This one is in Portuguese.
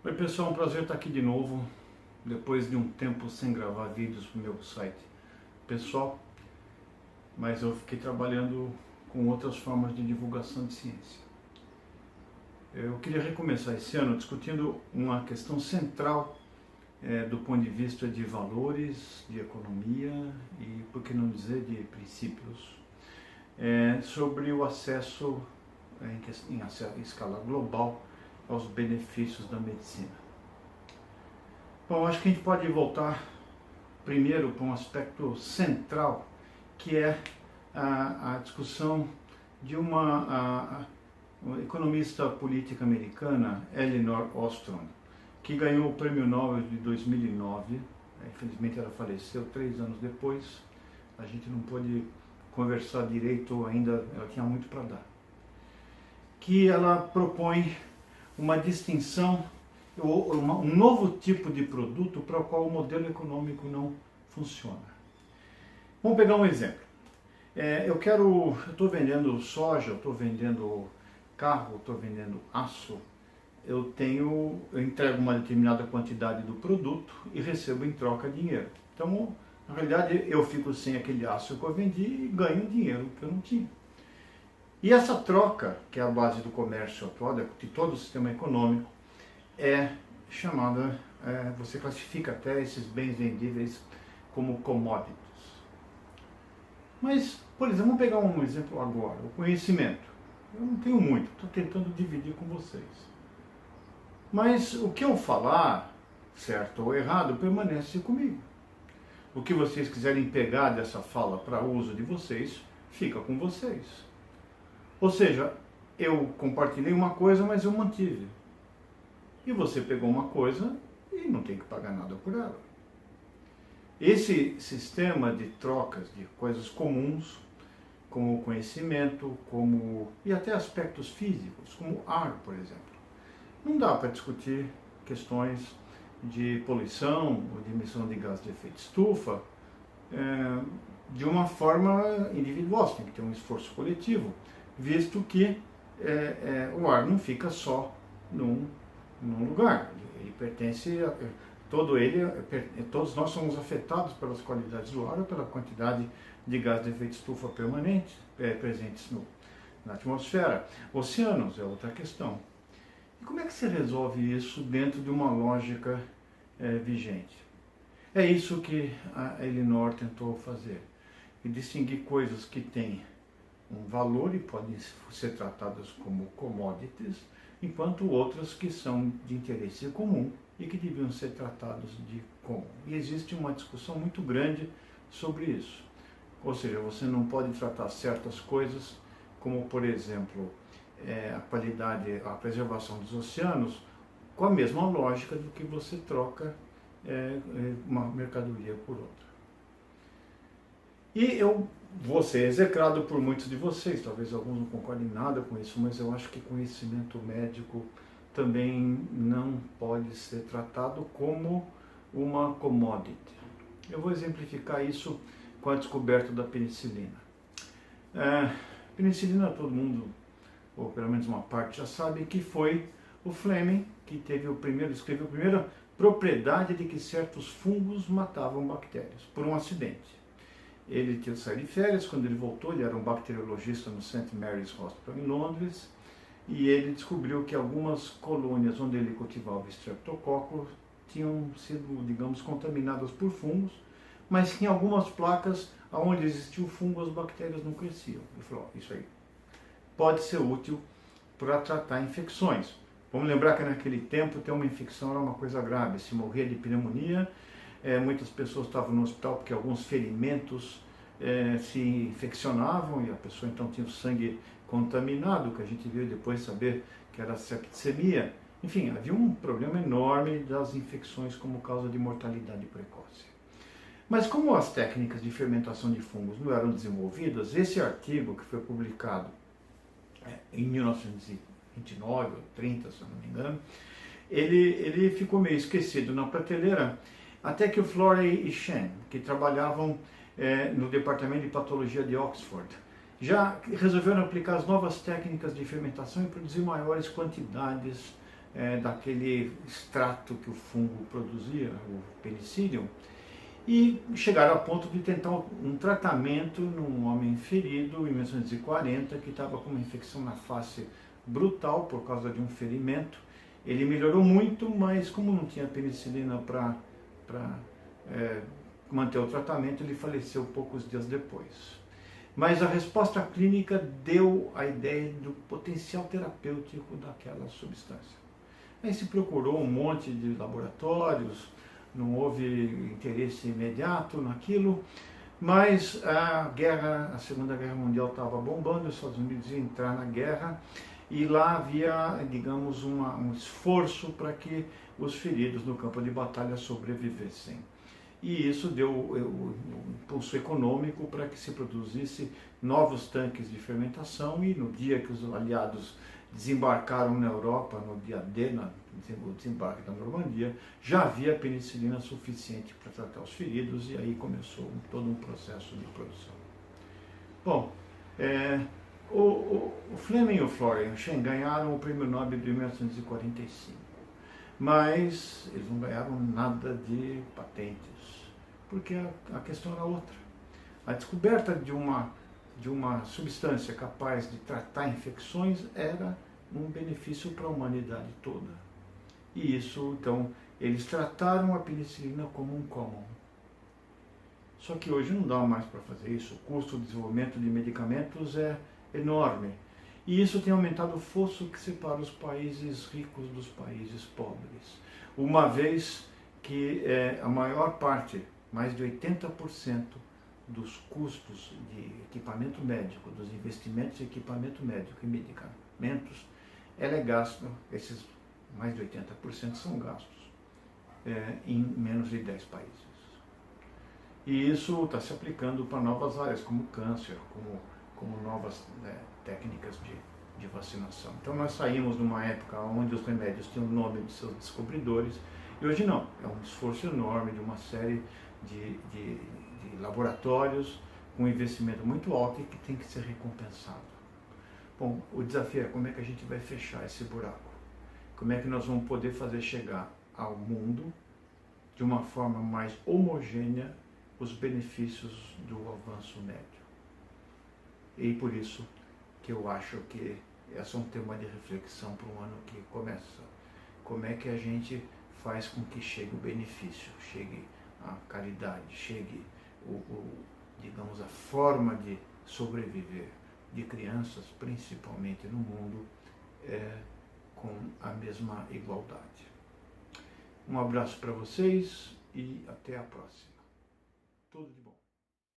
Oi pessoal, um prazer estar aqui de novo, depois de um tempo sem gravar vídeos para o meu site pessoal, mas eu fiquei trabalhando com outras formas de divulgação de ciência. Eu queria recomeçar esse ano discutindo uma questão central do ponto de vista de valores, de economia e, por que não dizer, de princípios, sobre o acesso em escala global aos benefícios da medicina. Bom, acho que a gente pode voltar primeiro para um aspecto central, que é a discussão de uma economista política americana, Elinor Ostrom, que ganhou o Prêmio Nobel de 2009. Infelizmente ela faleceu 3 anos depois, a gente não pôde conversar direito ainda, ela tinha muito para dar. Que ela propõe uma distinção, um novo tipo de produto para o qual o modelo econômico não funciona. Vamos pegar um exemplo. Eu estou vendendo soja, eu estou vendendo carro, estou vendendo aço, eu entrego uma determinada quantidade do produto e recebo em troca dinheiro. Então, na realidade, eu fico sem aquele aço que eu vendi e ganho dinheiro que eu não tinha. E essa troca, que é a base do comércio atual, de todo o sistema econômico, é chamada, você classifica até esses bens vendíveis como commodities. Mas, por exemplo, vamos pegar um exemplo agora, o conhecimento. Eu não tenho muito, estou tentando dividir com vocês. Mas o que eu falar, certo ou errado, permanece comigo. O que vocês quiserem pegar dessa fala para uso de vocês, fica com vocês. Ou seja, eu compartilhei uma coisa, mas eu mantive. E você pegou uma coisa e não tem que pagar nada por ela. Esse sistema de trocas de coisas comuns, como conhecimento, e até aspectos físicos, como ar, por exemplo. Não dá para discutir questões de poluição ou de emissão de gás de efeito estufa de uma forma individual, tem que ter um esforço coletivo, visto que o ar não fica só num lugar, ele pertence a todos nós somos afetados pelas qualidades do ar ou pela quantidade de gás de efeito estufa presentes na atmosfera. Oceanos é outra questão. E como é que se resolve isso dentro de uma lógica vigente? É isso que a Elinor tentou fazer, e distinguir coisas que têm um valor e podem ser tratadas como commodities, enquanto outras que são de interesse comum e que deviam ser tratadas de comum. E existe uma discussão muito grande sobre isso. Ou seja, você não pode tratar certas coisas, como por exemplo, a qualidade, a preservação dos oceanos, com a mesma lógica do que você troca uma mercadoria por outra. E eu vou ser execrado por muitos de vocês, talvez alguns não concordem nada com isso, mas eu acho que conhecimento médico também não pode ser tratado como uma commodity. Eu vou exemplificar isso com a descoberta da penicilina. Penicilina todo mundo, ou pelo menos uma parte, já sabe que foi o Fleming que escreveu a primeira propriedade de que certos fungos matavam bactérias, por um acidente. Ele tinha saído de férias, quando ele voltou, ele era um bacteriologista no St. Mary's Hospital em Londres, e ele descobriu que algumas colônias onde ele cultivava Streptococcus tinham sido, digamos, contaminadas por fungos, mas tinha algumas placas onde existia o fungo, as bactérias não cresciam. Ele falou, isso aí pode ser útil para tratar infecções. Vamos lembrar que naquele tempo ter uma infecção era uma coisa grave, se morria de pneumonia, muitas pessoas estavam no hospital porque alguns ferimentos se infeccionavam e a pessoa então tinha o sangue contaminado, que a gente veio depois saber que era septicemia. Enfim, havia um problema enorme das infecções como causa de mortalidade precoce. Mas como as técnicas de fermentação de fungos não eram desenvolvidas, esse artigo que foi publicado em 1929 ou 30, se eu não me engano, ele ficou meio esquecido na prateleira, até que o Florey e Shen, que trabalhavam no Departamento de Patologia de Oxford, já resolveram aplicar as novas técnicas de fermentação e produzir maiores quantidades daquele extrato que o fungo produzia, o penicillium, e chegaram a ponto de tentar um tratamento num homem ferido em 1940 que estava com uma infecção na face brutal por causa de um ferimento. Ele melhorou muito, mas como não tinha penicilina para manter o tratamento, ele faleceu poucos dias depois. Mas a resposta clínica deu a ideia do potencial terapêutico daquela substância. Aí se procurou um monte de laboratórios, não houve interesse imediato naquilo, mas a Segunda Guerra Mundial estava bombando, os Estados Unidos iam entrar na guerra, e lá havia, digamos, um esforço para que os feridos no campo de batalha sobrevivessem. E isso deu um impulso econômico para que se produzisse novos tanques de fermentação, e no dia que os aliados desembarcaram na Europa, no dia D, no desembarque da Normandia, já havia penicilina suficiente para tratar os feridos, e aí começou todo um processo de produção. Bom, o Fleming e o Florence ganharam o Prêmio Nobel de 1945, mas eles não ganharam nada de patentes, porque a questão era outra. A descoberta de uma substância capaz de tratar infecções era um benefício para a humanidade toda. E isso, então, eles trataram a penicilina como um common. Só que hoje não dá mais para fazer isso. O custo de desenvolvimento de medicamentos é enorme. E isso tem aumentado o fosso que separa os países ricos dos países pobres. Uma vez que a maior parte, mais de 80%, dos custos de equipamento médico, dos investimentos em equipamento médico e medicamentos, ela é gasto, esses mais de 80% são gastos em menos de 10 países. E isso está se aplicando para novas áreas, como câncer, como novas técnicas de vacinação. Então nós saímos de uma época onde os remédios tinham o nome de seus descobridores, e hoje não, é um esforço enorme de uma série de laboratórios com um investimento muito alto e que tem que ser recompensado. Bom, o desafio é como é que a gente vai fechar esse buraco, como é que nós vamos poder fazer chegar ao mundo de uma forma mais homogênea os benefícios do avanço médio. E por isso que eu acho que esse é um tema de reflexão para um ano que começa. Como é que a gente faz com que chegue o benefício, chegue a caridade, chegue digamos, a forma de sobreviver de crianças, principalmente no mundo, com a mesma igualdade. Um abraço para vocês e até a próxima. Tudo de bom.